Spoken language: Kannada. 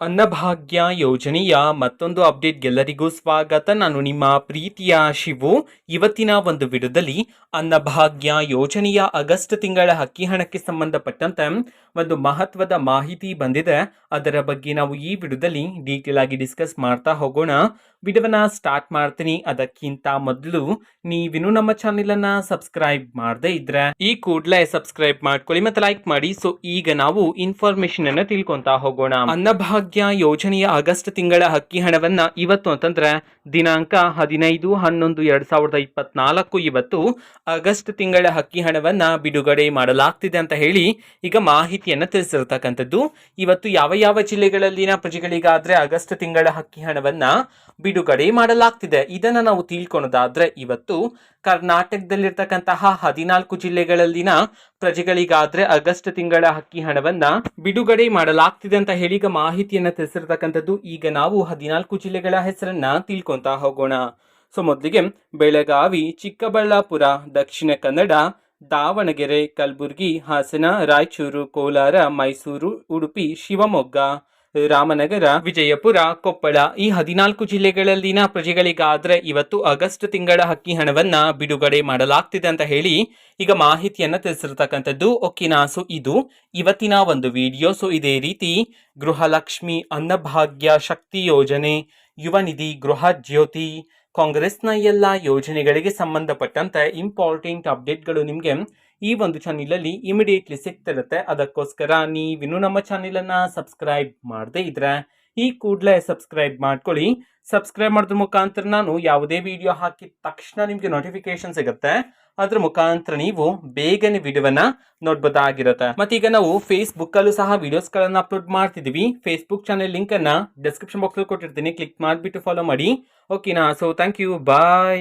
ಅನ್ನಭಾಗ್ಯ ಯೋಜನೆಯ ಮತ್ತೊಂದು ಅಪ್ಡೇಟ್ಗೆಲ್ಲರಿಗೂ ಸ್ವಾಗತ. ನಾನು ನಿಮ್ಮ ಪ್ರೀತಿಯ ಶಿವು. ಇವತ್ತಿನ ಒಂದು ವಿಡಿಯೋದಲ್ಲಿ ಅನ್ನಭಾಗ್ಯ ಯೋಜನೆಯ ಆಗಸ್ಟ್ ತಿಂಗಳ ಅಕ್ಕಿ ಹಣಕ್ಕೆ ಸಂಬಂಧಪಟ್ಟಂತೆ ಒಂದು ಮಹತ್ವದ ಮಾಹಿತಿ ಬಂದಿದೆ. ಅದರ ಬಗ್ಗೆ ನಾವು ಈ ವಿಡಿಯೋದಲ್ಲಿ ಡೀಟೇಲ್ ಆಗಿ ಡಿಸ್ಕಸ್ ಮಾಡ್ತಾ ಹೋಗೋಣ. ವಿಡಿಯೋವನ್ನ ಸ್ಟಾರ್ಟ್ ಮಾಡ್ತೀನಿ. ಅದಕ್ಕಿಂತ ಮೊದಲು ನೀವಿನ್ನು ನಮ್ಮ ಚಾನೆಲ್ ಅನ್ನ ಸಬ್ಸ್ಕ್ರೈಬ್ ಮಾಡದೇ ಇದ್ರೆ ಈ ಕೂಡಲೇ ಸಬ್ಸ್ಕ್ರೈಬ್ ಮಾಡ್ಕೊಳ್ಳಿ ಮತ್ತೆ ಲೈಕ್ ಮಾಡಿ. ಸೊ ಈಗ ನಾವು ಇನ್ಫಾರ್ಮೇಶನ್ ಅನ್ನ ತಿಳ್ಕೊಂತಾ ಹೋಗೋಣ. ಅನ್ನಭಾಗ್ಯ ಯೋಜನೆಯ ಆಗಸ್ಟ್ ತಿಂಗಳ ಅಕ್ಕಿ ಹಣವನ್ನ ಇವತ್ತು ಅಂತಂದ್ರೆ ದಿನಾಂಕ 15/11/2024 ಇವತ್ತು ಆಗಸ್ಟ್ ತಿಂಗಳ ಅಕ್ಕಿ ಹಣವನ್ನ ಬಿಡುಗಡೆ ಮಾಡಲಾಗ್ತಿದೆ ಅಂತ ಹೇಳಿ ಈಗ ಮಾಹಿತಿಯನ್ನ ತಿಳಿಸಿರ್ತಕ್ಕಂಥದ್ದು. ಇವತ್ತು ಯಾವ ಯಾವ ಜಿಲ್ಲೆಗಳಲ್ಲಿನ ಪ್ರಜೆಗಳಿಗಾದ್ರೆ ಆಗಸ್ಟ್ ತಿಂಗಳ ಅಕ್ಕಿ ಹಣವನ್ನ ಬಿಡುಗಡೆ ಮಾಡಲಾಗ್ತಿದೆ ಇದನ್ನ ನಾವು ತಿಳ್ಕೊಳೋದಾದ್ರೆ ಇವತ್ತು ಕರ್ನಾಟಕದಲ್ಲಿರ್ತಕ್ಕಂತಹ 14 ಜಿಲ್ಲೆಗಳಲ್ಲಿನ ಪ್ರಜೆಗಳಿಗಾದ್ರೆ ಆಗಸ್ಟ್ ತಿಂಗಳ ಅಕ್ಕಿ ಹಣವನ್ನ ಬಿಡುಗಡೆ ಮಾಡಲಾಗ್ತಿದೆ ಅಂತ ಹೇಳಿ ಈಗ ಮಾಹಿತಿಯನ್ನ ತಿಳಿಸಿರ್ತಕ್ಕಂಥದ್ದು. ಈಗ ನಾವು 14 ಜಿಲ್ಲೆಗಳ ಹೆಸರನ್ನ ತಿಳ್ಕೊಂತಾ ಹೋಗೋಣ. ಸೊ ಮೊದಲಿಗೆ ಬೆಳಗಾವಿ, ಚಿಕ್ಕಬಳ್ಳಾಪುರ, ದಕ್ಷಿಣ ಕನ್ನಡ, ದಾವಣಗೆರೆ, ಕಲಬುರಗಿ, ಹಾಸನ, ರಾಯಚೂರು, ಕೋಲಾರ, ಮೈಸೂರು, ಉಡುಪಿ, ಶಿವಮೊಗ್ಗ, ರಾಮನಗರ, ವಿಜಯಪುರ, ಕೊಪ್ಪಳ ಈ 14 ಜಿಲ್ಲೆಗಳಲ್ಲಿನ ಪ್ರಜೆಗಳಿಗಾದ್ರೆ ಇವತ್ತು ಆಗಸ್ಟ್ ತಿಂಗಳ ಅಕ್ಕಿ ಹಣವನ್ನ ಬಿಡುಗಡೆ ಮಾಡಲಾಗ್ತಿದೆ ಅಂತ ಹೇಳಿ ಈಗ ಮಾಹಿತಿಯನ್ನ ತಿಳಿಸಿರ್ತಕ್ಕಂಥದ್ದು. ಓಕೆನಾ? ಸೊ ಇದು ಇವತ್ತಿನ ಒಂದು ವಿಡಿಯೋ. ಸೊ ಇದೇ ರೀತಿ ಗೃಹಲಕ್ಷ್ಮಿ, ಅನ್ನಭಾಗ್ಯ, ಶಕ್ತಿ ಯೋಜನೆ, ಯುವ ನಿಧಿ, ಗೃಹ ಜ್ಯೋತಿ, ಕಾಂಗ್ರೆಸ್ನ ಎಲ್ಲ ಯೋಜನೆಗಳಿಗೆ ಸಂಬಂಧಪಟ್ಟಂತೆ ಇಂಪಾರ್ಟೆಂಟ್ ಅಪ್ಡೇಟ್ಗಳು ನಿಮಗೆ ಈ ಒಂದು ಚಾನೆಲಲ್ಲಿ ಇಮಿಡಿಯೇಟ್ಲಿ ಸಿಗ್ತಿರುತ್ತೆ. ಅದಕ್ಕೋಸ್ಕರ ನೀವಿನ್ನು ನಮ್ಮ ಚಾನೆಲನ್ನು ಸಬ್ಸ್ಕ್ರೈಬ್ ಮಾಡದೇ ಇದ್ರೆ ಈ ಕೂಡಲೇ ಸಬ್ಸ್ಕ್ರೈಬ್ ಮಾಡ್ಕೊಳ್ಳಿ. ಸಬ್ಸ್ಕ್ರೈಬ್ ಮಾಡೋದ್ರ ಮುಖಾಂತರ ನಾನು ಯಾವುದೇ ವಿಡಿಯೋ ಹಾಕಿದ ತಕ್ಷಣ ನಿಮಗೆ ನೋಟಿಫಿಕೇಶನ್ ಸಿಗುತ್ತೆ. ಅದ್ರ ಮುಖಾಂತರ ನೀವು ಬೇಗನೆ ವಿಡಿಯೋವನ್ನ ನೋಡ್ಬೋದಾಗಿರುತ್ತೆ. ಮತ್ತೀಗ ನಾವು ಫೇಸ್ಬುಕ್ ಅಲ್ಲೂ ಸಹ ವಿಡಿಯೋಸ್ಗಳನ್ನ ಅಪ್ಲೋಡ್ ಮಾಡ್ತಿದೀವಿ. ಫೇಸ್ಬುಕ್ ಚಾನೆಲ್ ಲಿಂಕ್ ಅನ್ನ ಡಿಸ್ಕ್ರಿಪ್ಷನ್ ಬಾಕ್ಸ್ ಅಲ್ಲಿ ಕೊಟ್ಟಿರ್ತೀನಿ. ಕ್ಲಿಕ್ ಮಾಡಿಬಿಟ್ಟು ಫಾಲೋ ಮಾಡಿ. ಓಕೆನಾ? So thank you, bye.